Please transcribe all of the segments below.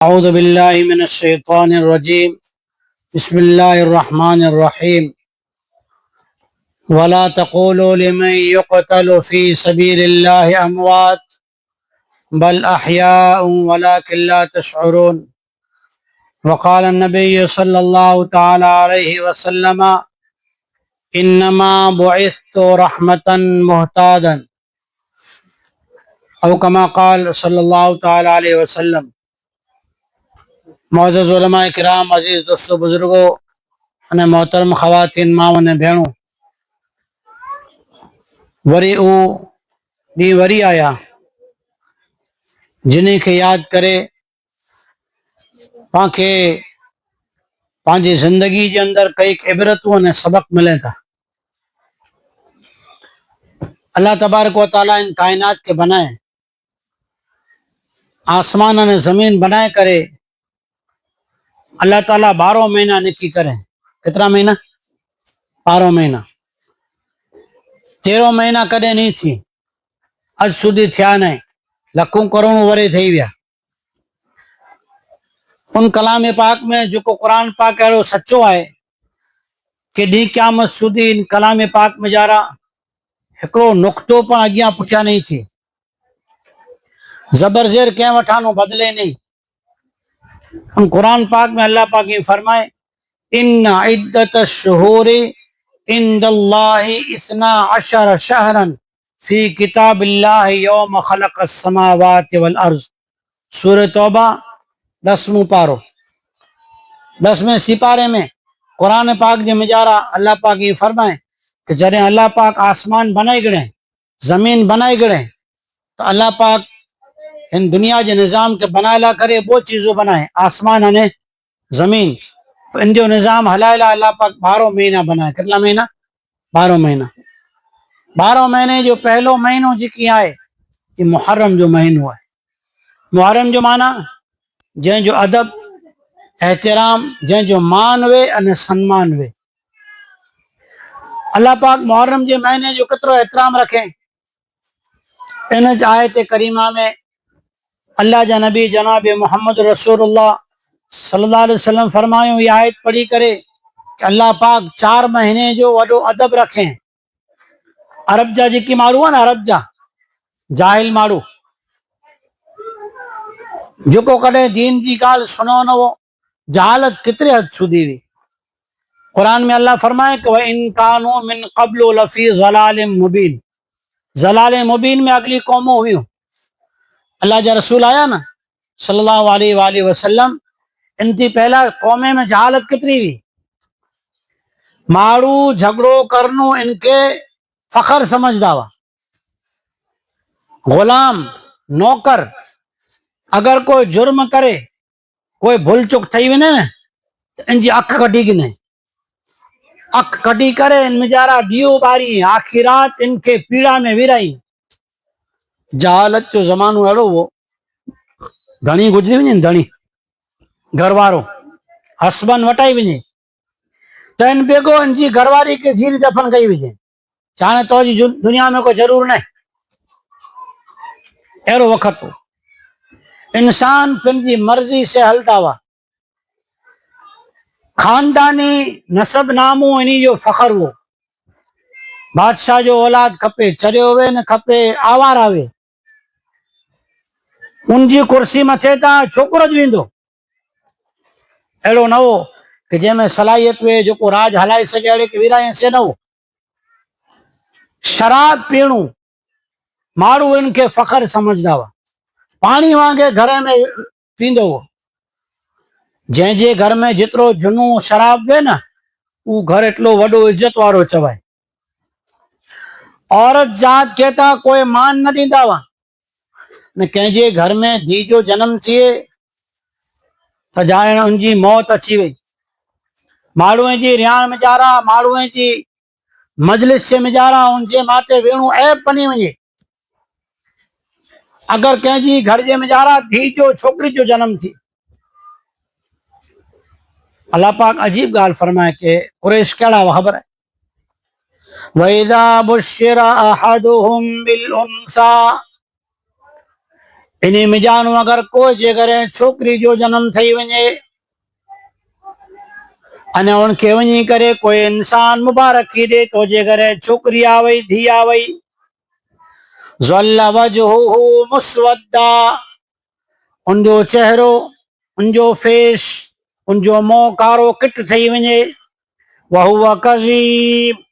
أعوذ بالله من الشيطان الرجيم بسم الله الرحمن الرحيم ولا تقولوا لمن يقتل في سبيل الله أموات بل أحياء ولكن لا تشعرون وقال النبي صلى الله تعالى عليه وسلم إنما بعثت رحمة مهتادا أو كما قال صلى الله تعالى عليه वसल्लम। मोअज़्ज़ज़ उलमा किराम, अजीज दोस्तों, बुजुर्गो अने मोहतरम खवातीन, माओ ने भेणों, वरी ऊ डी वरी आया जिन्हें के याद करे पाके पांजी जिंदगी के अंदर कई इबरतों ने सबक मिले था। अल्लाह तबारक व तआला इन कायनात के बनाए, आसमान ने जमीन बनाए करे अल्लाह ताला 12 महीना नक्की करे। कितना महीना? 12 महीना। 13 महीना कदे नहीं थी, अज सुधी थिया नहीं, लखों करोड़ों वरे थी विया। उन कलाम पाक में जो कुरान पाक अड़ो सच्चो है कि डी क़यामत सुधी इन कलाम पाक में जारा एकड़ो नुक्तो पर अगिया पुठिया नहीं थी। जबरजेर क्या वठानो बदले नहीं। उन कुरान पाक में अल्लाह पाक ये फरमाए, इन्ना इद्दत शुहूरी इंदल्लाहि इस्ना अशर शहरन फी किताबिल्लाहि यौम खलक़स समावाति वल अर्ज़। सूरह तौबा 10वां पारो। 10वें सिपारे में कुरान पाक जे मिजारा अल्लाह पाक ये फरमाए कि जॾहिं अल्लाह पाक आसमान बनाए गणे, जमीन बनाए गणे, तो अल्लाह पाक इन दुनिया के निज़ाम के बनाएला करे वो चीज़ों बनाए, आसमान अने जमीन। इन जो निज़ाम हलाएला अल्लाह पाक 12 महीना बनाए। कितना महीना? 12 महीना। 12 महीने जो पहलो महीनो जी आए ये मुहर्रम जो महीनो है। मुहर्रम जो माना जै जो अदब एहतराम, जै जो मान वे अने सम्मान वे। अल्लाह पाक मुहर्रम जे महीने जो कितरो एहतराम रखे। इन आयत करीमा में अल्लाह जा नबी जनाब मोहम्मद रसूलुल्लाह सल्लल्लाहु अलैहि वसल्लम फरमायो, ये आयत पढ़ी करे कि अल्लाह पाक 4 महीने जो वडो अदब रखे। अरब जा जी मारू है ना, अरब जा जाहिल मारू जो कदे दीन की गाल सुनो न, वो जहालत कितने हद सुधी हुई। कुरान में अल्लाह फरमाए कि वह इन कानू मिन क़ब्ल लफी ज़लालिम मुबीन। ज़लाल मुबीन में अगली कौमों हुई। अल्लाह जा रसूल आया ना सल्लल्लाहु अलैहि वसल्लम, इनकी पहला कौमे में जहालत कितनी हुई। मारू झगड़ो करनो इनके फखर समझदा हुआ। गुलाम नौकर अगर कोई जुर्म करे, कोई भूल चुक थी वने न, तो इनकी अख कटी गिने, अख कटी करे इन मिजारा डियो बारी, आखिरात इनके पीड़ा में विराई। जहालत जो जमानो अड़ो वो धनी गुजरी वने, धनी घरवारो हसबन वटाई वने, तो इन बेगो इनकी घरवारी के जीरी दफन कई वजे। चाहे तो जी दुनिया में कोई जरूर नहीं। अड़ो वक्त हो इंसान पंहिंजी मर्जी से हलता हुआ। खानदानी नसब नामो इन्हीं जो फखर हो। बादशाह जो औलाद खपे, चरियो वे न खपे आवार आवे। उनकी कुर्सी मथे ता छोकरो ज वेंदो। अड़ो न हो कि जैमें सलाहियत वे जो को राज हलाई सके, अड़े के विराय से न हो। शराब पीणू मारू इनके फखर समझदा हुआ। पानी वांगे घर में पींदो हो। जै जे घर में जितरो जुनू शराब वे ना, वो घर एटलो वडो इज्जत वारो चवाए। औरत जात कहता कोई मान न दींदा हुआ। न कंहिंजे घर में धी जो जन्म थिए तो जाए उनकी मौत अची वही। माड़ुए जी रियाण में जारा, माड़ुए जी मजलिस से मिजारा, उनके माते वेणु ऐब बनी वजे। अगर कंहिंजी घर जे मिजारा धी जो छोकरी जो जन्म थी, अल्लाह पाक अजीब गाल फरमाए के कुरैश केड़ा खबर है। वइदा बुश्शिरा अहदुहुम बिल उन्सा, इन मिजानो अगर कोई जे करे छोकरी जो जन्म थई वने अने उनके वनी करे कोई इंसान मुबारकी दे तो जे करे छोकरी आ वई धी आ वई ज़ल्ल वजहुहु मुस्वद्दा उनजो चेहरो उनजो फेस उनजो मुंह कारो किट थई वने वहुवा कज़ीब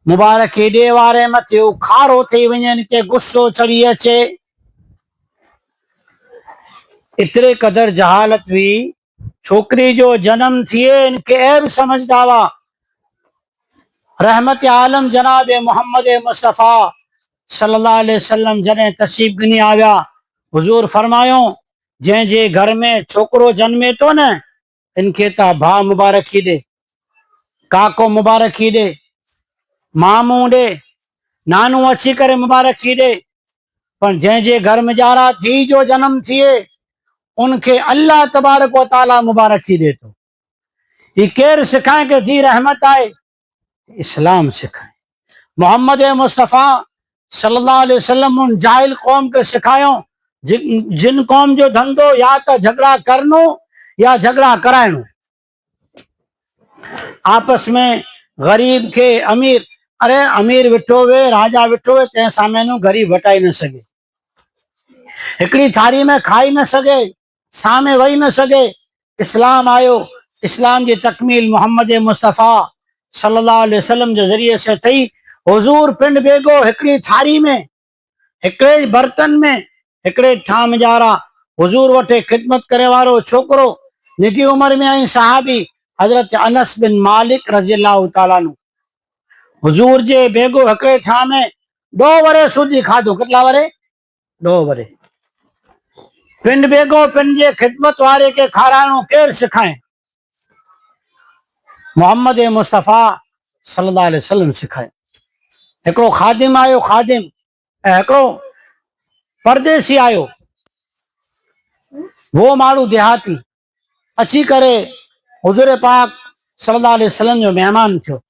मुबारकी दे वारे मथे खारो थी वने के गुस्सो चढ़ी अचे इतरे कदर जहालत हुई छोकरी जो जन्म थिए इनके ऐब समझदा हुआ रहमत आलम जनाब मोहम्मद मुस्तफ़ा सल्लल्लाहु अलैहि वसल्लम जने तशरीफ गिनी आया हुजूर फरमायो जै जे घर में छोकरो जन्मे तो न इनके ता भा मुबारकी दे काको मुबारकी दे मामू दे नानू अची करे मुबारकी दे पर जै जे घर में जारा धी जो जन्म थिए उनके अल्लाह तबारक व ताला मुबारकी दे तो ये केर सिखाए के धी रहमत आए इस्लाम सिखाए मोहम्मद मुस्तफ़ा सल्लल्लाहु अलैहि वसल्लम उन जाहिल कौम के सिखायो जिन कौम जो धंधो या तो झगड़ा करनो या झगड़ा कराइनो आपस में गरीब के अमीर अरे अमीर विठो वे राजा विठो वे ते सामे नु गरीब वटाई न सके हिकड़ी थारी में खाई न सके सामे वही न सके इस्लाम आयो इस्लाम की तकमील मोहम्मद मुस्तफ़ा सल्लल्लाहु अलैहि वसल्लम के जरिए से थी हुजूर पिंड बेगो हिकड़ी थारी में हिकड़े बर्तन में हिकड़े ठाम जारा हुजूर वटे खिदमत करे वारो छोकरो निकी उम्र में आई सहाबी हजरत अनस बिन मालिक रज़ी अल्लाह ताला नु हुजूर जे बेगो हिकड़े ठा में 2 वरे सूदी खाधो कितला वरे 2 वरे पिंड बेगो पिंड जे खिदमत वारे के खारानो केर सिखाए मोहम्मद मुस्तफ़ा सल्लल्लाहु अलैहि वसल्लम सिखाए हिकड़ो खादिम आयो खादिम हिकड़ो परदेसी आयो वो माण्हू देहाती अची करे हुजूर पाक सल्लल्लाहु अलैहि वसल्लम जो मेहमान थियो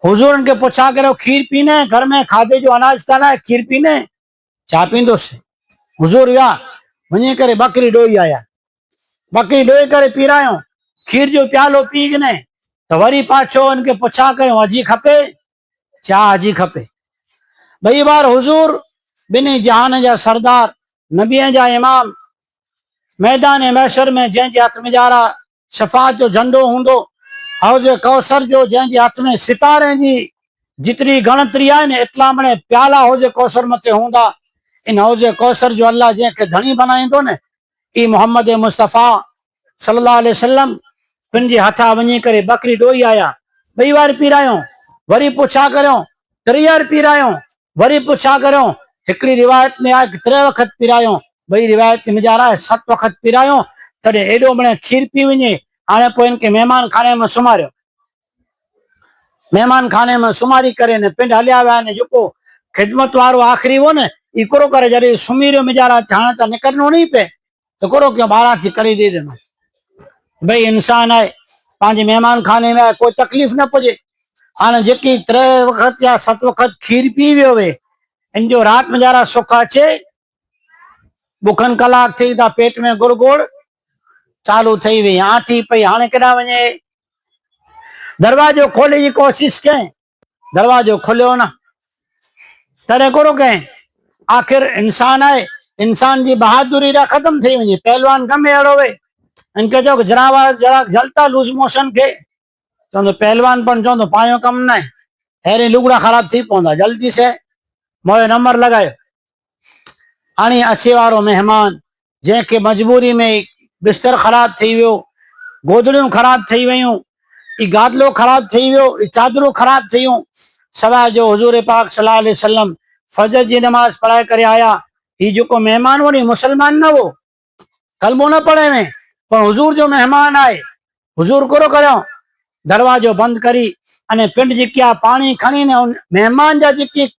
हुजूर उनके पूछा करो खीर पीने घर में खादे जो अनाज था ना खीर पीने चा पींदो से हुजूर या वञी करे बकरी डोई आया बकरी डोई करे पीरायो खीर जो प्यालो पी गने तो वरी पाछो उनके पूछा करो अजी खपे चा अजी खपे 2 बार हुजूर बिनी जहान जा सरदार नबिया जा इमाम मैदान महशर में जंहिंजे हथ में जारा शफात जो झंडो हूंदो हौज कौसर जो जंहिंजे हथ में सितारे जी जितनी गणतरी है न इतला मने प्याला हौज कौसर मथे हूंदा इन हौज कौसर जो अल्लाह जंहिंखे धनी बनाईंदो न ई मोहम्मद मुस्तफ़ा सल्लल्लाहु अलैहि वसल्लम पिन जे हथा वञी करे बकरी डोई आया 2 बार पीरायो वरी पुछा करियो 3 बार पीरायो वरी पुछा करियो हिकड़ी रिवायत में आहे 3 वक्त पीरायो 2 रिवायत में जा रहा है 7 वक्त पीरायो तडे एडो मने खीर पी वञे हाणे पोइ इनके मेहमान खाने में सुमारियो मेहमान खाने में सुमारी करे ने पिंड हलिया विया ने जेको खिदमत वारो आखिरी वो ने इकरो करे जरे सुमीरियो मिजारा हाणे त निकरनो नहीं पे तो करो क्यों 12 थी करे दे देना भाई इंसान है पांच मेहमान खाने में कोई तकलीफ न पुजे हाणे जेकी 3 वक्त या 7 वक्त खीर पी वियो वे इन जो रात में जरा सुख अचे बुखन कलाक थी ता पेट में गुड़गुड़ चालू थी वी आठी पई हाणे केड़ा वने दरवाजो खोले की कोशिश करें दरवाजो खोलियो ना तरे करो कहें आखिर इंसान है इंसान की बहादुरी रा खत्म थी वने पहलवान कम अड़ो वे इनके जो जरा जलता लूज मोशन के चो पहलवान पण चो पायो कम न हेरे लुगड़ा खराब थी पौंदा जल्दी से मोयो नंबर लगायो हाणे अचे वारो मेहमान जंहिंखे मजबूरी में बिस्तर खराब थी वियो गोदड़ियों खराब थी वयूं ई गादलो खराब थी वियो ई चादरूं खराब थियूं सवाइ जो हुजूर पाक सल्लल्लाहु अलैहि वसल्लम फजर जी नमाज पढ़ाए करे आया ही जो मेहमान हो नी मुसलमान न हो कलमो न पढ़े में पर हुजूर जो मेहमान आए हुजूर करो करो दरवाजो बंद करी अने पिंड जी क्या पानी खणी ने मेहमान जा जी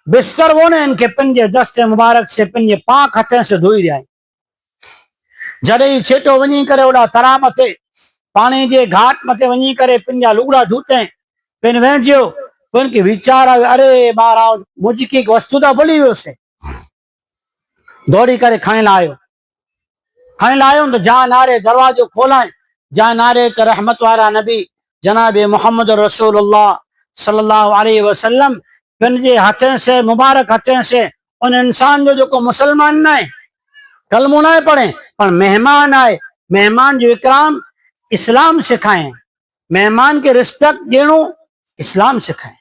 बिस्तर वो ने इनके पिन जे दस्ते मुबारक से पिन जे पाक हथे से धोई रहा जड़े छेटो वनी करे ओड़ा तरा मथे पानी जे घाट मथे वनी करे पिन जा लुगड़ा धोते पिन वेंजो पिन के विचार अरे महाराज मुझी की वस्तु तो भूली वियो से दौड़ी करे खणी लायो तो जा नारे दरवाजो खोलाए, जा नारे त रहमत वारा नबी जनाब मोहम्मद रसूलुल्लाह सल्लल्लाहु अलैहि वसल्लम पंहिंजे हथें से मुबारक हथें से उन इंसान जो मुसलमान न है, कलमो न पढ़े पर मेहमान आए, मेहमान जो इकराम इस्लाम सिखाए, मेहमान के रिस्पेक्ट देनो इस्लाम सिखाए।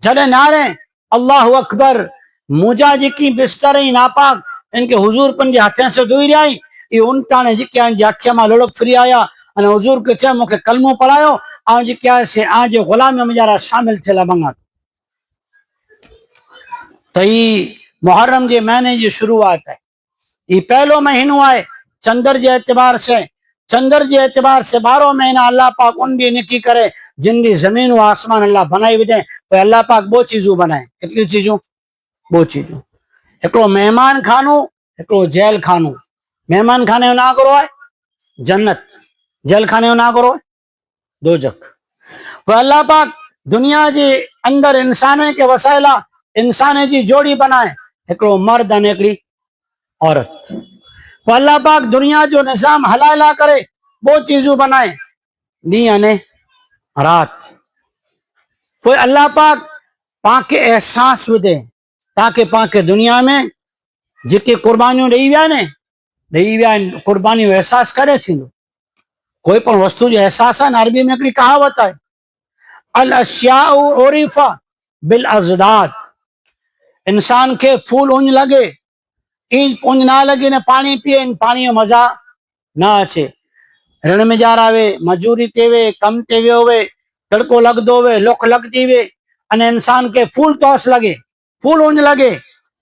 जॾहिं नारे अल्लाह अकबर मुजा जी बिस्तर ही नापाक इनके हुजूर पंहिंजे हथें से धोई रहा, ये उनटाने जी अखियां मां लुढ़क फिरी आया अने हुजूर के चयो मूंखे कलमो पढ़ायो, ऐं जी आज गुलाम में मुंहिंजा शामिल थियल मंगा। तो ये मुहर्रम के महीने की शुरुआत है, ये पहलो महीनो है चंद्र के एतबार से। चंद्र के एतबार से 12 महीना अल्लाह पाक उन डी निकी करे जिन डी जमीन व आसमान अल्लाह बनाई विधे। तो अल्लाह पाक बो चीजों बनाए, कितनी चीजों, बो चीजों। एकड़ो मेहमान खानो, एकड़ो जेल खानो। मेहमान खाने जो ना करो है जन्नत, जेल खाने जो ना करो है दोजख। तो अल्लाह पाक दुनिया के अंदर इंसान के वसाइला इंसान की जोड़ी बनाए, एकड़ो मर्द अने एकड़ी औरत। तो अल्लाह पाक दुनिया जो निजाम हलाला करे वो चीजों बनाए, डी अने रात। तो अल्लाह पाक पाके एहसास विधे ताकि पाके दुनिया में जेके कुर्बानियों ॾेई विया ने, ॾेई विया आहिनि, कुर्बानियों एहसास करे थींदो। कोई पण वस्तु जो एहसास है, अरबी में हिकिड़ी कहावत है, अल अशियाउ उरिफा बिल अज़दाद। इंसान के फूल उंज लगे, ईज उंज ना लगे ने पानी पिए, इन पानी जो मजा ना अचे। ऋण में जार आवे, मजूरी ते वे, कम ते वियो वे, तड़को लगदो वे, लुख लगती वे, अने इंसान के फूल तोस लगे, फूल उंज लगे,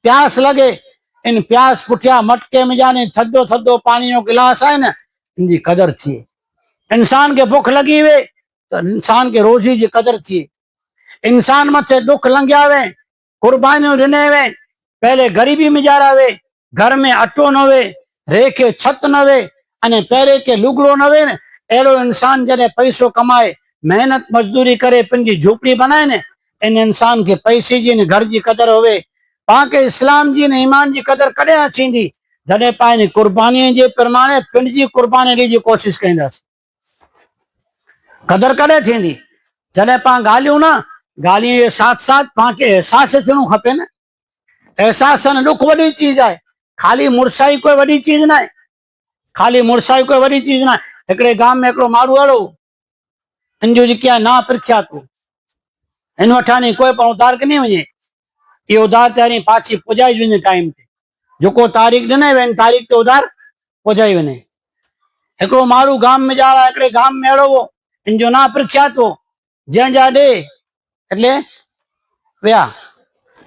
प्यास लगे, इन प्यास पुठिया मटके में जाने थदो थदो पानी जो गिलास है ना, इनकी कदर थी। इंसान के भूख लगी वे तो इंसान के रोजी की कदर थी। इंसान मथे दुख लंघिया वे, कुर्बानियों ॾिने वे, पहले गरीबी में जार आवे, घर में अटो न वे, रेखे छत न वे, अने पैरे के लुगड़ो न वे ने, एड़ो इंसान जने पैसो कमाए मेहनत मजदूरी करे पंहिंजी झोपड़ी बनाए ने, इन इंसान के पैसे जी ने घर की कदर होवे। पाके इस्लाम जी ने ईमान की कदर कॾहिं अचींदी जॾहिं पाण कुर्बानी के प्रमाणे पंहिंजी कुर्बानी ॾियण जी कोशिश कंदासीं। कदर कॾहिं थींदी जॾहिं पाण ॻाल्हियूं न, ॻाल्हियुनि जे साथ साथ पाके एहसास थियणो खपे न। एहसास न दुख वॾी चीज है, खाली मुरसाई कोई वॾी चीज ना है, खाली मुरसाई कोई वॾी चीज ना है। हिकिड़े गांव में हिकिड़ो माण्हू अहिड़ो, इन जो जेकी आहे ना प्रख्यात हो, इन वठां कोई पण उधार कनी वञे, ये उधार तारी पाछी पुजाई वञे टाइम ते, जेको तारीख़ ॾिने वे तारीख़ ते उधार पुजाई वञे। हिकिड़ो माण्हू गांव में जा रहा, हिकिड़े गांव में अहिड़ो हो, इन जो ना प्रख्यात हो, जंहिंजा ॾे એટલે विया,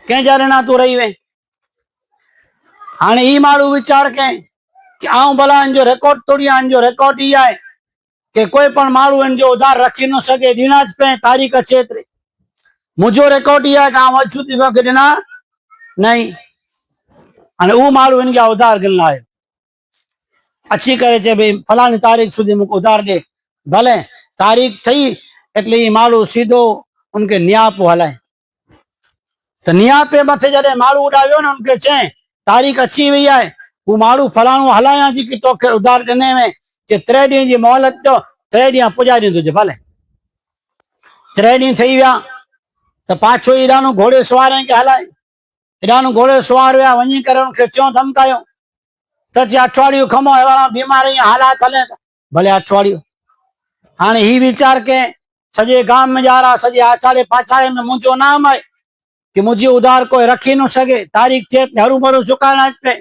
कंहिंजा ॾिना तूं रही वे। हाणे ई माण्हू वीचार कई कि आऊं भला इन जो रिकॉर्ड तोड़ी, इन जो रिकॉर्ड ई आहे कि कोई पण माण्हू इन जो उधार रखी न सघे, ॾिना पे तारीख़ अचे एतिरे। मुंहिंजो रिकॉर्ड ई आहे कि आऊं अॼु सुधी तोखे ॾिना नहीं। हाणे उहो माण्हू इन जा उधार गिन आयो, अची करे चए भई फलानी तारीख़ सुधी मूंखे उधार ॾे। भले तारीख़ थी એટલે ई माण्हू सीधो उनके नियापो हलाए। तो नियापे मथे जॾहिं माण्हू उॾावियो न, उनके चए तारीख़ अची वई आहे, हू माण्हू फलाणो हलायां जी कि तोखे उधार ॾिने में कि 3 ॾींहं जी मोहलत ॾियो, 3 ॾींहं पुॼाए ॾींदुसि। भले 3 ॾींहं थी विया त पाछो एॾानो घोड़े सवार खे हलाए, एॾानो घोड़े सवार विया, वञी करे उनखे चयो धमकायो त जे अठवाड़ियूं खमो अहिड़ा बीमारी हालात हले। भले अठवाड़ियूं। हाणे ही वीचार के सजे गांव में जा रहा, सजे आछाड़े पाछाड़े में मुझो नाम है कि मुझे उधार कोई रखी न सके, तारीख थे हरू भरू चुकाना पे,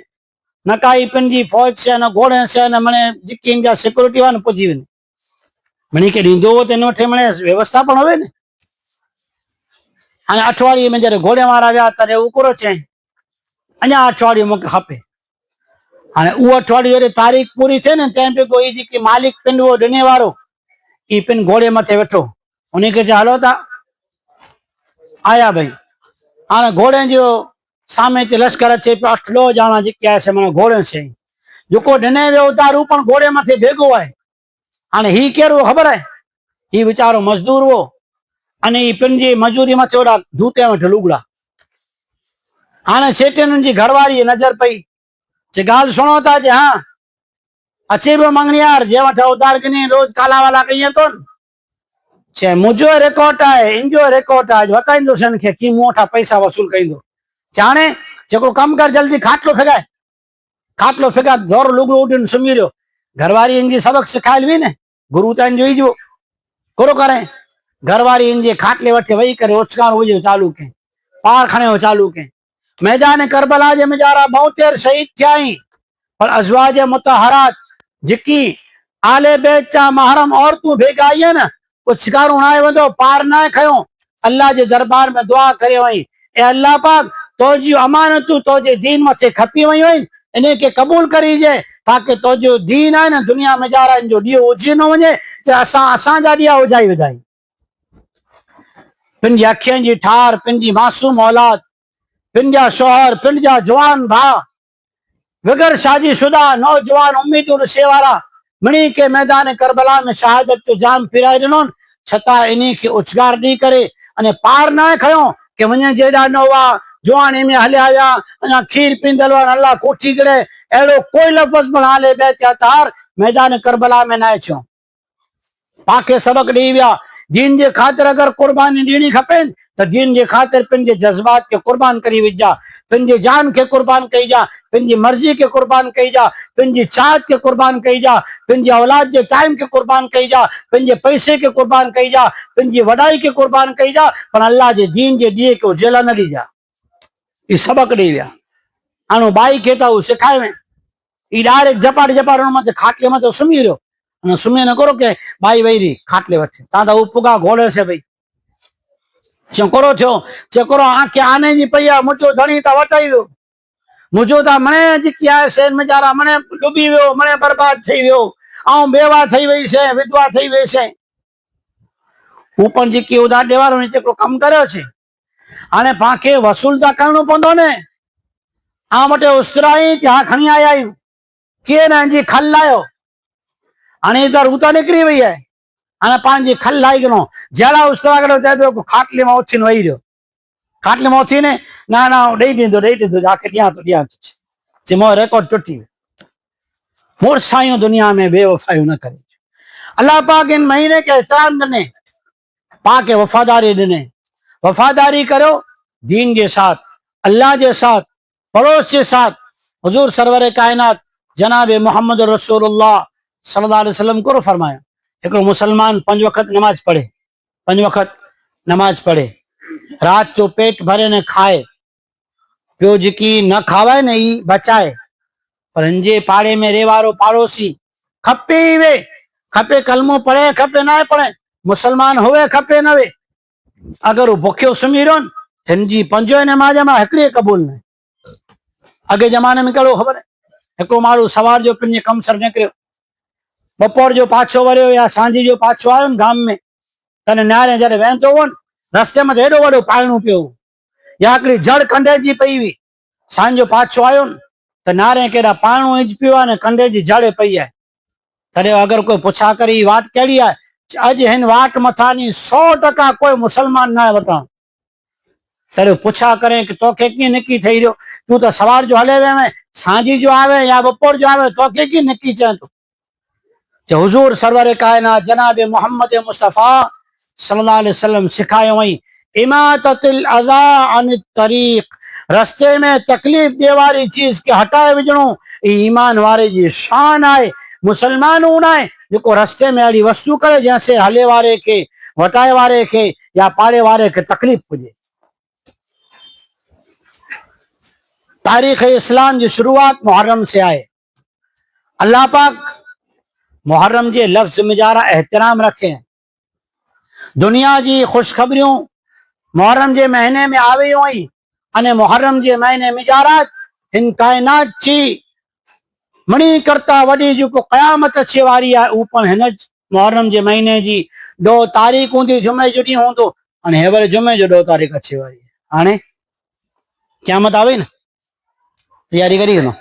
न काई पंहिंजी फौज से, न घोड़े से, न मने जिकी इनजा सिक्योरिटी वान पुजी वने मणी के ॾींदो हो त इन वठे मने व्यवस्था पण होवे न। हाणे अठवाड़ीअ में जॾहिं घोड़े वारा विया तॾहिं उकरो चई अञा अठवाड़ियो मूंखे खपे। हाणे उहो अठवाड़ियो जॾहिं तारीख़ पूरी थिए न, तंहिं बेगो ई जेकी मालिक पिन वो ॾिने वारो ई पिन घोड़े मथे वेठो, उनखे चयो हलो था आया भाई। हाँ घोड़े जो सामे ते लश्कर अचे पियो, 8 ॼणा जेके आहे से माना घोड़े से जेको ॾिने वियो उधार पण घोड़े मथे भेगो आहे। हाणे ही केरु ख़बर आहे, ही वीचारो मजदूर हो, अने ही पंहिंजी मजूरी मथे ओड़ा धूते वठ लुगड़ा। हाणे छेटे उन्हनि जी घरवारी नज़र पई चे गाल सुनो था जे हाँ अचे भी मंगनियार जे वठ उधार गिनी रोज काला वाला कहीं तो चे मुझो रिकॉर्ड है इनजो रिकॉर्ड है बताइंदो सन के की मोटा पैसा वसूल कइंदो जाने जेको कम कर जल्दी खाटलो फेगा दौर लुगड़ो उठन सुमी रहो घरवारी इनजी सबक सिखायल भी ने गुरु तान जोई जो करो करे घरवारी इनजे खाटले वठे वही करे उचकार हो चालू के पार खणे हो चालू के मैदान करबला जे मेजारा बहुतेर शहीद थियाई पर अजवाज मुतहरात जिकी आले बेचा महरम औरतों भेगा आई है ना कुछ शिकार उड़ाए वो पार ना खयो अल्लाह जे दरबार में दुआ करे वही ए अल्लाह पाक तो जी अमानतू तो जे दीन मथे खपी वही वही इन्हें के कबूल करी जे ताकि तो जो दीन है ना दुनिया में जा रहा है जो दियो उजी न वने ते असा जा दिया उजाई विदाई पिन जी अखियन जी ठार पिन जी मासूम औलाद पिन जा शोहर पिन जा जवान भा बगैर शादीशुदा नौजवान उम्मीदों से वाला मणि के मैदान करबला में शहादत तो जाम फिराई दिनो छता इन्हीं के उचगार दी करे अने पार ना खयो के वने जेडा नोवा जवानी में हले आया अना खीर पिंदल वर अल्लाह कोठी करे एड़ो कोई लफ्ज बना ले बेत्या तार मैदान करबला में ना छो पाके सबक दी विया दीन जे खातिर अगर कुर्बानी दीनी खपे तो दीन जे खातिर पिंजे जज्बात के कुर्बान करी विजा पिंजे जान के कुर्बान कई जा पिंजी मर्जी के कुर्बान कई जा पिंजी चाहत के कुर्बान कई जा पिंजे औलाद के टाइम के कुर्बान कई जा पिंजे पैसे के कुर्बान कई जा पिंजी वडाई के कुर्बान कई जा पर अल्लाह जे दीन जे दिए के जेला न दी जा ई सबक दी विया आनो बाई के ता सिखाए में ई डायरेक्ट जपाड़ जपाड़ मत खाटले मत सुमी रहो અને સુમે ન કરો કે બાઈ વૈરી ખાટલે વઠે તા તા ઉપગા ઘોડે છે ભાઈ ચકરો થયો ચકરો આંખે આને જી પૈયા મુજો ધણી તા વટાવ્યો મુજો તા મણે જી ક્યા છે મજારા મણે ડૂબી ગયો મણે બરબાદ થઈ ગયો આઉ બેવા થઈ ગઈ છે વિધવા થઈ ગઈ છે ઉપર જી કે ઉધાર દેવારો ની ચકરો કામ કર્યો છે આને પાંખે વસૂલતા કરણું પંદો ને આ માટે ઉસ્તરાઈ ત્યાં ખણી આયા કે ના જી ખલ્લાયો અને इधर उता निकली वही है અને પાંજી ખલ્લાઈ ગયો જેલા ઉસ્તરા કર્યો તે ખાટલીમાં ઓથીને વહી રહ્યો ખાટલીમાં ઓથીને ના ના દઈ દીધો આખે ત્યાં તો જે મો રેકોર્ડ તૂટી मोर साइयों दुनिया में बेवफाई न करे अल्लाह पाक इन महीने के एहतराम दने पाक वफादारी दने वफादारी करो दीन के साथ अल्लाह के साथ पड़ोस के साथ हुजूर सरवर कायनात जनाब मोहम्मद रसूलुल्लाह सल्लल्लाहु अलैहि वसल्लम को फरमाया एक मुसलमान 5 वक्त नमाज पढ़े रात जो पेट भरे ने खाए प्यो जी न खावे ने ई बचाए पर इंजे पाड़े में रेवारो पाड़ोसी खपे वे खपे कलमो पढ़े खपे ना पढ़े मुसलमान होवे खपे न वे अगर वो भूखियो सुमी रहो हिनजी 5 नमाज में हिकड़ी कबूल न अगे जमाने में कहिड़ो खबर एक माण्हू सवार जो पिंजे कम सर निकिरियो बपोर जो पाछो वरियो या सांझी जो पाछो आयो गाम में तने न्यारे जरे वेंदो हो रस्ते में एडो वडो पाणू पियो या हिकड़ी जड़ कंडे जी पई हुई सांझो पाछो आयो त नारे केड़ा पाणू इंज पियो ने कंडे जी जड़ पई है तने अगर कोई पुछा करी वाट केड़ी है अज हिन वाट मथानी 100% कोई मुसलमान ना वटा तरे पुछा करे कि तोखे की नकी थई रयो तू तो सवार जो हले वे में सांझी जो आवे या बपोर जो आवे तोखे की नकी चे तो हुजूर सरवर कायनात जनाब मोहम्मद मुस्तफा सल्लल्लाहु अलैहि वसल्लम सिखायो वही इमाततिल अज़ा अन तरीक रस्ते में तकलीफ दे वाली चीज के हटाए विजणो ईमान वारे जी शान आए मुसलमान उनाए जो रस्ते में अड़ी वस्तु करे जैसे हले वारे के वटाए वारे के या पाड़े वारे के तकलीफ पुजे तारीख इस्लाम की शुरुआत मुहर्रम से आए अल्लाह पाक मुहर्रम जे लफ्ज में जारा एहतराम रखे दुनिया जी खुशखबरियों मुहर्रम जे महीने में आवे हुई अने मुहर्रम जे महीने में जारा इन कायनात ची मणि करता वडी जो को कयामत अचे वारी है ऊपर हिन मुहर्रम जे महीने जी 2 तारीख हुंदी जुमे जो डी होंदो अने हेवर जुमे जो 2 तारीख अचे वारी है हाने क़यामत आवे ना तैयारी करी नो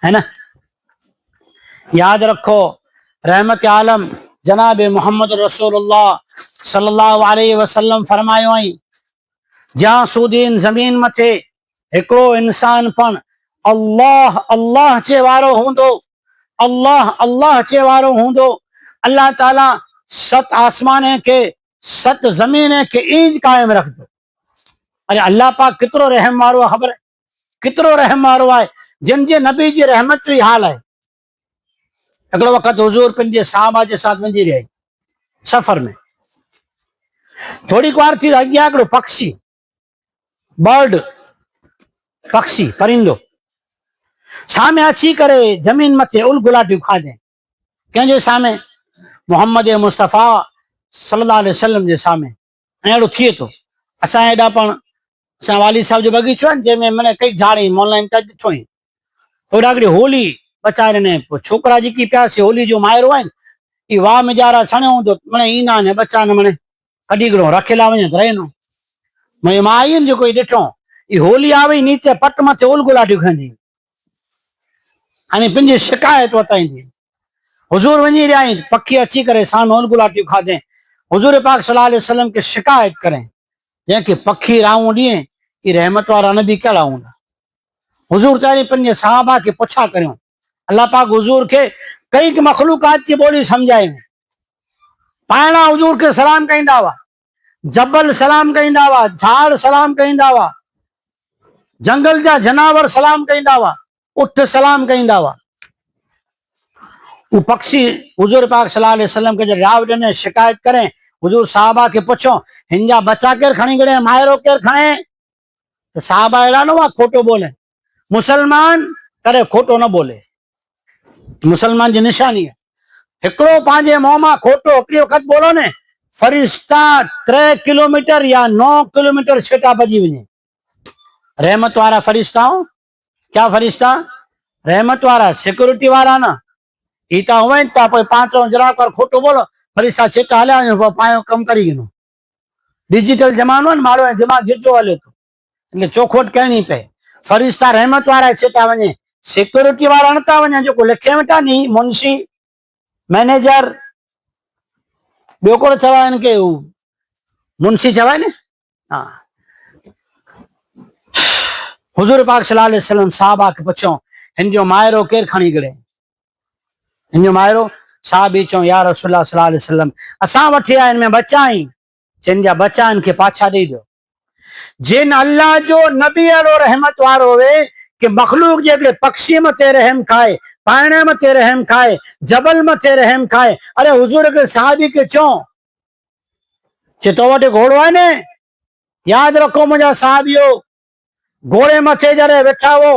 है ना याद रखो रहमत आलम जनाब मोहम्मद रसूलुल्लाह सल्लल्लाहु अलैहि वसल्लम फरमायो आई जहां सुदीन जमीन मथे एकड़ो इंसान पण अल्लाह अल्लाह चे वारो हूंदो, अल्लाह अल्लाह चे वारो हूंदो। अल्लाह ताला सत आसमान के सत जमीन के ईज कायम रखदो। अरे अल्लाह पाक कितरो रहम वारो आहे, ख़बर है कितरो रहम वारो आहे। जिन जे नबी जी रहमत जो ही हाल है। हिकिड़ो वक़्त हुजूर पंहिंजे साहबा जे साथ वञी रहिया सफ़र में, थोड़ी वार थी अॻियां हिकिड़ो पक्षी, बर्ड, पक्षी परिंदो सामे अची करे जमीन मथे उल गुलाटियूं खाधे। कंहिंजे सामे? मोहम्मद मुस्तफ़ा सल्लल्लाहु अलैहि वसल्लम जे सामे। ऐं अहिड़ो थिए थो असां हेॾा पण असां वाली साहब जो बगीचो आहे जंहिंमें माने कई झाड़ी ऑनलाइन त ॾिठो ई होॾा हिकिड़ी होली बचाए ॾिने। पोइ छोकिरा जेकी पियासीं होली जो माहिरो आहिनि, ई वाह मिजारा छणियो त माने ईंदा आहिनि बच्चा न माने कढी हिकिड़ो रखियला वञे त रहनो। मां आई आहिनि जेको ॾिठो, ई होली आ वई नीचे पट मथे उल गुलाटियूं खाईंदी, हाणे पंहिंजी शिकायत वताईंदी। हुजूर वञी रहिया आहिनि, पखी अची करे साम्हूं उल गुलाटियूं खाधे। हुजूर पाक सल्लल्लाहु अलैहि वसल्लम खे शिकायत करें, जंहिंखे पखी राऊं ॾिए ई रहमत वारा नबी कहिड़ा हूंदा। हुजूर तारी पंहिंजे सहाबा खे पुछा करियो। अल्लाह पाक हुजूर के कई मखलूकात की बोली समझाए। पायणा हुजूर के सलाम कईंदा हुआ, जबल सलाम कईंदा हुआ, झाड़ सलाम कईंदा हुआ, जंगल जा जनावर सलाम कईंदा हुआ, उठ सलाम कईंदा हुआ। वो पक्षी हुजूर पाक सल्लल्लाहु अलैहि वसल्लम के जवाब ॾिने, शिकायत करें। हुजूर साहबा के पुछो हिन जा बच्चा केर खणी गड़े, मायरो केर खणे? तो साहबा अहिड़ा न हुआ खोटो बोले, मुसलमान करे खोटो न बोले, मुसलमान जी निशानी है। हिकिड़ो पंहिंजे मुंह मां खोटो हिकिड़ी वक़्त बोलो ने, फरिश्ता 3 किलोमीटर या 9 किलोमीटर छेटा भजी वञे। रहमत वारा फरिश्ताओं, क्या फरिश्ता? रहमत वारा, सिक्योरिटी वारा न। ईता हुआ था पांच जरा कर खोटो बोलो, फरिश्ता छेटा हलिया पायो कम करी गिनो। डिजिटल जमानो है, मारो दिमाग जितो हले तो એટલે ચોખોટ કરણી પે। फरिश्ता रहमत वारा छेटा वञे, सिक्योरिटी वारा नथा वञनि, जेको लिखे वेठा नी मुंशी मैनेजर ॿियो कोन चवाए इनके मुंशी चवाए न। हाँ, हुजूर पाक सल्लल्लाहु अलैहि वसल्लम साहबा के पुछो हिन जो मायरो केर खणी गड़े? हिन जो मायरो साहबी चो या रसूलुल्लाह सल्लल्लाहु अलैहि वसल्लम असां वठी आया, इनमें बच्चा आहिनि, जिन जा बच्चा इनके पाछा ॾेई ॾियो। जिन अल्लाह जो नबी अहिड़ो रहमत वारो हुए कि मखलूक जे पक्षी मथे रहम खाए, पाइणे मथे रहम खाए, जबल मथे रहम खाए। अरे हुजूर के साहबी के चो तो वटि घोड़ो है ने, याद रखो मुझा साहबियो, घोड़े मथे जरे वेठा हो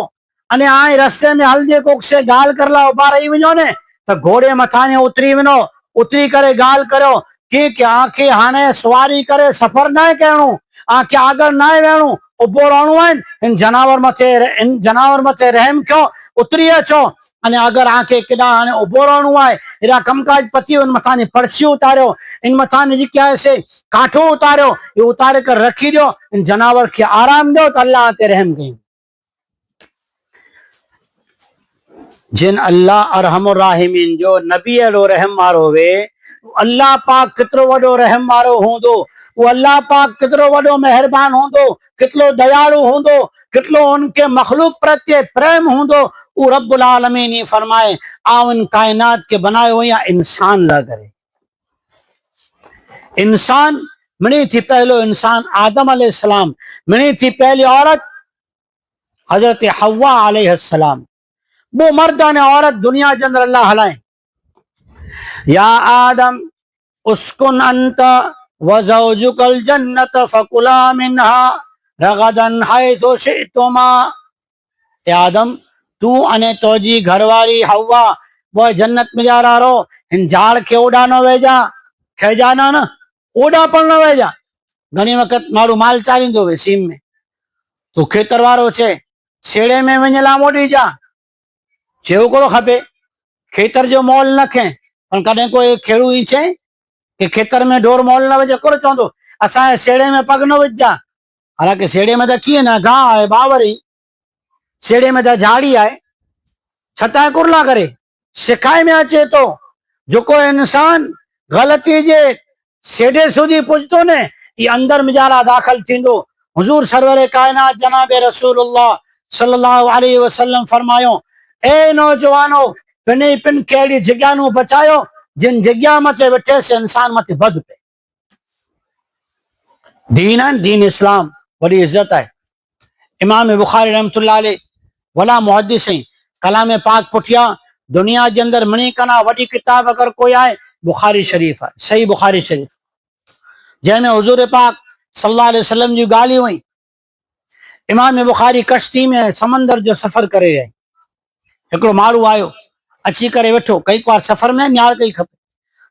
अने आए रस्ते में हल्दे कोक से गाल कर ला उबा रही वञो ने तो घोड़े मथा ने उतरी वञो, उतरी करे गाल करो कि आंखे हाने सवारी करे सफर ना करणो, आंखे आगे ना वेणो, उबो रहणो है। इन जनावर मथे रहम क्यों, उतरी अचो। अने अगर आंखे केॾा हाने उबो रहणो है, एड़ा कमकाज पती इन मथा ने पर्ची उतारियो, इन मथा ने जी क्या से काठो उतारियो, ये उतारे कर रखी दो, इन जनावर के आराम दो तो अल्लाह ते रहम कई। जिन अल्लाह अरहमुर राहिमीन जो नबी अहिड़ो रहम वारो हुए, अल्लाह पाक कितरो वॾो रहम वारो हूंदो, वो अल्लाह पाक कितरो वॾो मेहरबान हूंदो, कितलो दयालु हूंदो, कितलो उनके मखलूक प्रत्ये प्रेम हूंदो। वो रब्बुल आलमीन ही फरमाए आओ इन कायनात के बनाए हुए या इंसान ला करे। इंसान मिणी थी पहलो इंसान आदम अलैहिस्सलाम, मिणी थी पहली औरत हजरत हव्वा अलैहिस्सलाम। वो मर्द ने औरत दुनिया के अंदर अल्लाह हलाए, या आदम उस्कुन अंत व ज़ौजुकल जन्नत फकुला मिन्हा रगदन हैथु शि'तुमा। ए आदम तू अने तोजी घरवारी हव्वा वो जन्नत में जा रहा रो, इन झाड़ के ओडा न वेजा, खेजा न ओडा पण न वेजा। घणी वक्त मारू माल चालींदो वे सीम में, तू खेतर वारो छे छेड़े में वञला मोड़ी जा, चेव कोड़ो खपे खेतर जो मोल न खे। पर कदें कोई खेड़ू ही छे कि खेतर में ढोर मोल न वजे, कोड़ चवंदो असां सेड़े में पग न विझा। हालांकि सेड़े में तो कीअं न गांव आहे बावरी, सेड़े में तो झाड़ी आहे, छतां कुरला करे सिखाए में अचे तो जेको इंसान गलती जे सेड़े सुधी पुजतो ने ये अंदर मिजारा दाखिल थींदो। हुजूर सरवरे कायनात जनाब रसूलुल्लाह सल्लल्लाहु अलैहि वसल्लम फरमायो, ए नौजवानो, पिनी पिन कहिड़ी जॻह नूं बचायो जिन जॻह मथे वेठे से इंसान मथे बद पे। दीन है, दीन इस्लाम वॾी इज्जत है। इमाम बुखारी रहमतुल्लाह अलैह वला मुहद्दिस हैं, कलाम पाक पुठिया दुनिया के अंदर मणी कना वॾी किताब अगर कोई आए बुखारी शरीफ है, सही बुखारी शरीफ, जैमें हुजूर पाक सल्लल्लाहु अलैहि वसल्लम जी ॻाल्हियूं हुई। इमाम बुखारी कश्ती में समंदर जो सफ़र करे रहे, हिकिड़ो माण्हू आयो अची करे वेठो, कई बार सफ़र में न्यार कई खपे,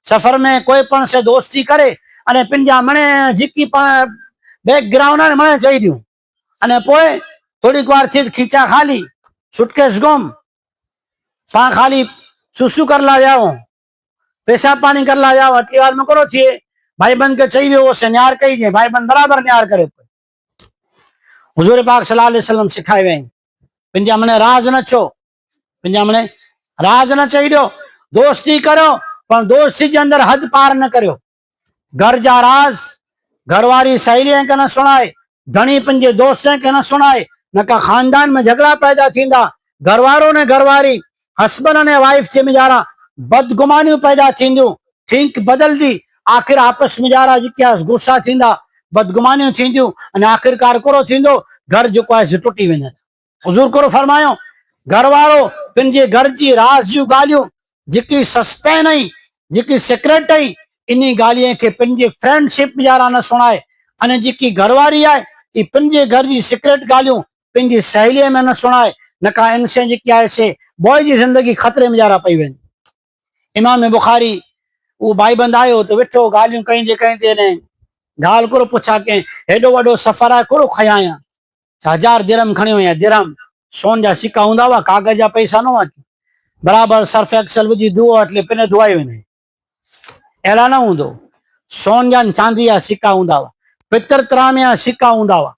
सफ़र में कोई पण से दोस्ती करे अने पंहिंजा मणे जिकी पण बैकग्राउंड है मणे चई ॾियूं अने पोइ थोड़ी बार थी खींचा खाली सुटकेस गुम पा खाली सुसु कर ला जाओ, पेशाब पानी कर ला जाओ, अटली बार में करो थिए भाईबंद के चाहिए वो से न्यार कही जे, भाईबंद बराबर न्यार करे। हुजूर पाक सल्लल्लाहु अलैहि वसल्लम सिखाए वे पंहिंजा मने राज न छो, पंहिंजा मने राज न चई ॾियो, दोस्ती करो पर दोस्ती के अंदर हद पार न करो। घर जा राज घरवारी सहेलियों के न सुनाए, धनी पंहिंजे दोस्तों के न सुनाए, न का खानदान में झगड़ा पैदा थींदा, घरवारो ने घरवारी हस्बैंड ने वाइफ जे मिजारा बदगुमानियूं पैदा थींदियूं, थिंक बदलदी, आखिर आपस में जारा जिक्या गुस्सा थींदा, बदगुमानियूं थींदियूं अने आखिरकार करो थींदो, घर जो आहे टुटी वेंदा। हुजूर करो फरमायो, घर वारो पंहिंजे घर जी राज जूं ॻाल्हियूं जेकी सस्पेन आई, जेकी सीक्रेट आई, इन्ही ॻाल्हियुनि खे पंहिंजे फ्रेंडशिप जारा न सुणाए अने जेकी घरवारी आहे ई पंहिंजे घर जी सीक्रेट ॻाल्हियूं पंहिंजी सहेलीअ में न सुणाए, न का इनसे जेकी आहे से बॉय जी ज़िंदगी खतरे में जारा पई वेंदी। इमाम बुखारी वो भाईबंद आयो तो वेठो ॻाल्हियूं कईंदे ने ॻाल्हि करो पुछा के हेॾो वॾो सफ़र आहे कहिड़ो खयां आहियां, 1000 दिरहम खणियो आहियां, दिरहम सोन जा सिक्का हूंदा हुआ, कागज जा पैसा न हुआ, बराबर सर्फ एक्सल विझी धुओ એટલે पिने धुआई वञे, अहिड़ा न हूंदो, सोन जा चांदी जा सिक्का हूंदा हुआ, पितर तरामे जा सिक्का हूंदा हुआ,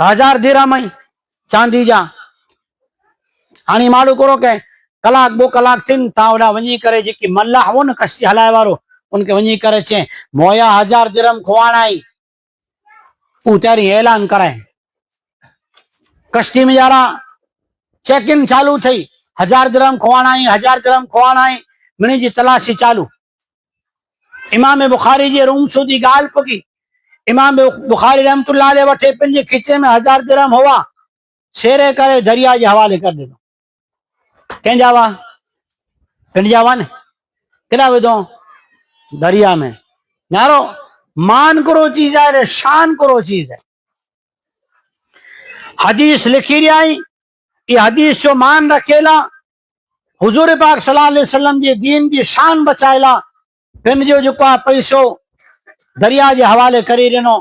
1000 दिरहम आई चांदी जा। हाणे माण्हू करो के कलाक 2 कलाक थिन ता ओॾा वञी करे जेकी मल्लाह हो न कश्ती हलाए वारो उनके वञी करे चए मोया 1000 दिरहम खुवाणा आई, ऊ तैयारी ऐलान कराए, कश्ती में जारा चेक इन चालू थी, 1000 दिरहम खुवाणा आई, 1000 दिरहम खुवाणा आई, मिणी जी तलाशी चालू। इमाम बुखारी जे रूम सुधी ॻाल्हि पुगी, इमाम बुखारी रहमतुल्लाह अलैह वठे पंहिंजे खीचे में 1000 दिरहम हुआ, शेरे करे दरिया जे हवाले कर ॾिनो। कंहिंजा हुआ? पंहिंजा हुआ न, केॾा विधो? दरिया में। यारो मान करो चीज है, शान करो चीज है। हदीस लिखी रही आई, ये हदीस जो मान रखेला, हुजूर पाक सल्लल्लाहु अलैहि वसल्लम जी दीन की शान बचाएला, पिन जो पैसो दरिया के हवाले करी ॾिनो।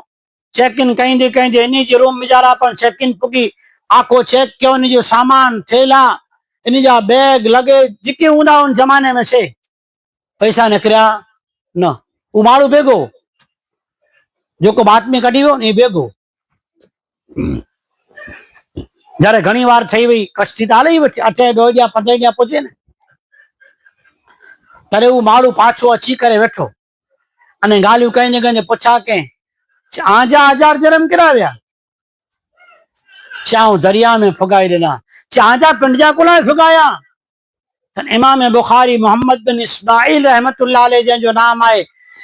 चेक इन कईंदे इन जे रूम में जारा पर चेक इन पुगी, आखो चेक कयो, इन जो सामान थेला इन जा बैग लगे जेके हूंदा उन जमाने में से पैसा निकरिया न, उ माण्हू बेगो जेको बातमी कढी वियो नी बेगो। जયારે घणी वार થઈ वई कश्ती त हली वेठी 8 ॾींहं 15 ॾींहं पहुचे न, तॾहिं हू माण्हू पाछो अची करे वेठो अने ॻाल्हियूं कईंदे पुछा के आजा 1000 दिरहम केॾा विया? चाऊं दरिया में फुगाए ॾिना। आजा पिंड जा कोलाए फुगाया? इमाम बुखारी मोहम्मद बिन इस्माइल रहमतुल्लाह अलैह जंहिंजो नाम आहे,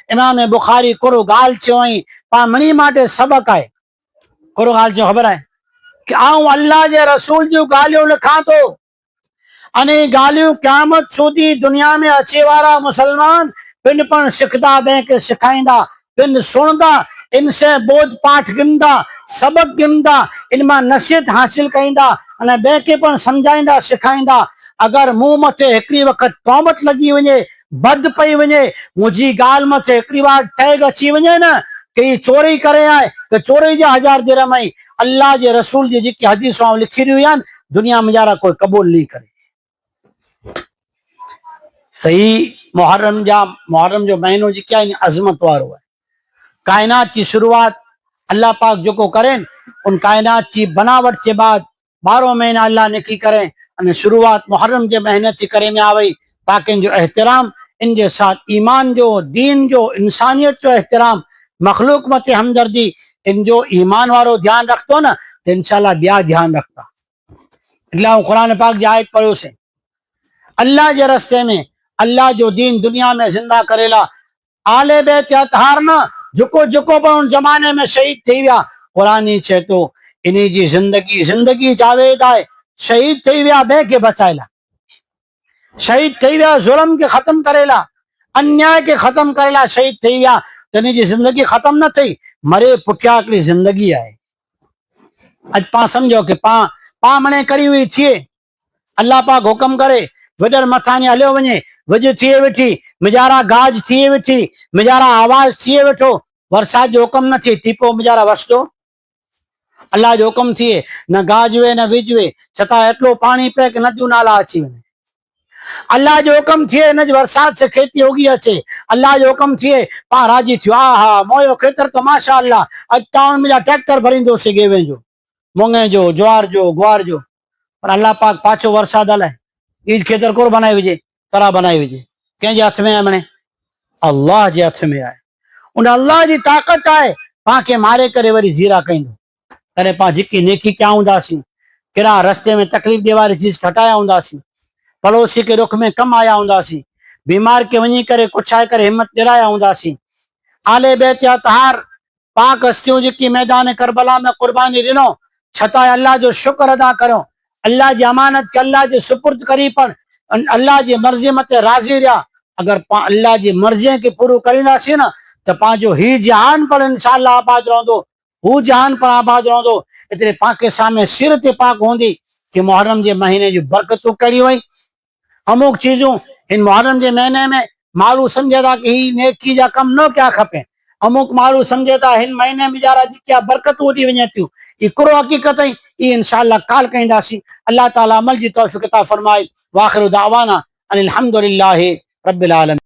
इमाम बुखारी कोरो ॻाल्हि चयोई पा मणी माटे सबक आहे। कोरो ॻाल्हि जो ख़बर आहे कि आऊं अल्लाह जे रसूल जूं ॻाल्हियूं लिखां थो अने ॻाल्हियूं क़यामत सूदी दुनिया में अचे वारा मुसलमान पिन पण सिखदा, ॿिए खे सिखाईंदा, पिन सुणंदा, इनसे बोध पाठ गिनदा, सबक गिनदा, इन मां नसीहत हासिल कईंदा अने ॿिए खे पण समझाईंदा सिखाईंदा। अगर मुंह मथे हिकिड़ी वक़्त तौबत लगी वञे, बद पई वञे, मुंहिंजी ॻाल्हि मथे हिकिड़ी बार टैग अची वञे न कि चोरी करे आए त चोरी जा 1000 दिरहम आई, अल्लाह जे रसूल जी जेकी हदीसूं लिखी रहियूं आहिनि दुनिया में यारा कोई कबूल नहीं करे। तो मुहर्रम जो महीनो जेके आहे अज़मत वारो है। कायनात की शुरुआत अल्लाह पाक जो करें, उन कायनात की बनावट के बाद 12 महीना अल्लाह ने की करें अने शुरुआत मुहर्रम के महीने थी करे में आवई, ताकि इन जो एहतराम, इन के साथ ईमान जो, दीन जो, इंसानियत जो एहतराम, मखलूक मते हमदर्दी, इन जो ईमान वारो ध्यान रखतो न, तो इंशाल्लाह ब्या ध्यान रखता। એટલે હું कुरान पाक जी आयत पढ़ियो से अल्लाह जे रस्ते में अल्लाह जो दीन दुनिया में जिंदा करेला आले बैत अतहार ना झुको झुको पर उन जमाने में शहीद थी विया। कुरान ही चे तो इन्हीं जी जिंदगी जिंदगी जावेद आए शहीद थी विया बे के बचाएला, शहीद थी विया जुल्म के खत्म करेला, अन्याय के खत्म करेला शहीद थी विया। इन्हीं जी जिंदगी खत्म न थी, मरे पुठिया हिकिड़ी जिंदगी आहे। अज पा समझो कि पा पा मणे करी हुई थिए, अल्लाह पाक हुक्म करे वडर मथानी हलियो वञे, वज थिए वेठी, मिजारा गाज थिए वेठी, मिजारा आवाज थिए वेठो, वरसात जो हुक्म न थिए टीपो मिजारा वसदो। अल्लाह जो हुक्म थिए न गाज वे न विज वे, छता एटलो पानी पे कि नदियूं नाला अची वञे। अल्लाह जो हुक्म थिए न वरसात से खेती होगी अचे, अल्लाह जो हुक्म थिए पा राजी थियो आ हा मोयो खेतर तो माशा अल्लाह अज ताउन मुंहिंजा ट्रैक्टर भरींदो से गेवे जो मुंगे जो ज्वार जो ग्वार जो। पर अल्लाह पाक पाछो वरसाद हलाए ईद खेतर कोर बनाए विझे, तरा बनाए विझे, कंहिंजे हथ में आहे मणे अल्लाह जे हथ में आहे। उन अल्लाह जी ताकत आहे पां खे मारे करे वरी जीरा कईंदो। करे पां जिकी नेकी कया हूंदासीं, कहिड़ा रस्ते में तकलीफ़ ॾिए वारी चीज खटाया हूंदासीं, पड़ोसी के रुख में कम आया हूंदासीं, बीमार के वञी करे कुछाए करे हिम्मत ॾिराया हूंदासीं, आले बैत अतहार पाक हस्तियों जेकी मैदान करबला में कुर्बानी ॾिनो छतांय अल्लाह जो शुक्र अदा करो, अल्लाह जी अमानत के अल्लाह जे सुपुर्द करी पण अल्लाह जी मर्ज़ी मते राज़ी रहा। अगर अल्लाह जी मर्ज़ी के पूरो करींदासीं न तो पांजो ही जहान पर इंशाअल्लाह आबाद रहंदो, हू जहान पर आबाद रहंदो। एतिरे पाके सामने सिर ते पाक होंदी कि मुहर्रम जे महीने जी बरकतूं कड़ी वई। अमुक चीजूं इन मुहर्रम जे महीने में माण्हू समझे था कि ही नेकी जा कम न क्या खपे, अमुक माण्हू समझे था हिन महीने में जरा क्या बरकतूं ॾी वञे थियूं, हिकिड़ो हक़ीक़त ई इंशाअल्लाह काल कईंदासीं। अल्लाह ताला अमल जी तौफ़ीक़ अता फरमाए। वाखिर दावाना अनिल हम्दुलिल्लाहि रब्बिल आलमीन।